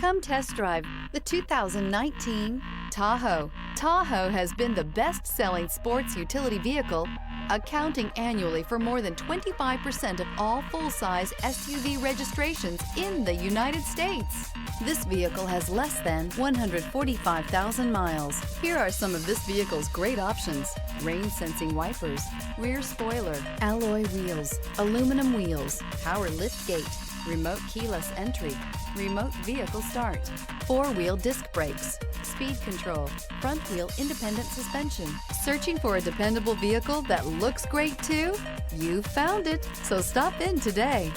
Come test drive the 2019 Tahoe. Tahoe has been the best-selling sports utility vehicle, accounting annually for more than 25% of all full-size SUV registrations in the United States. This vehicle has less than 145,000 miles. Here are some of this vehicle's great options: rain-sensing wipers, rear spoiler, alloy wheels, aluminum wheels, power lift gate, remote keyless entry, remote vehicle start, four-wheel disc brakes, speed control, front wheel independent suspension. Searching for a dependable vehicle that looks great too? You found it, so stop in today.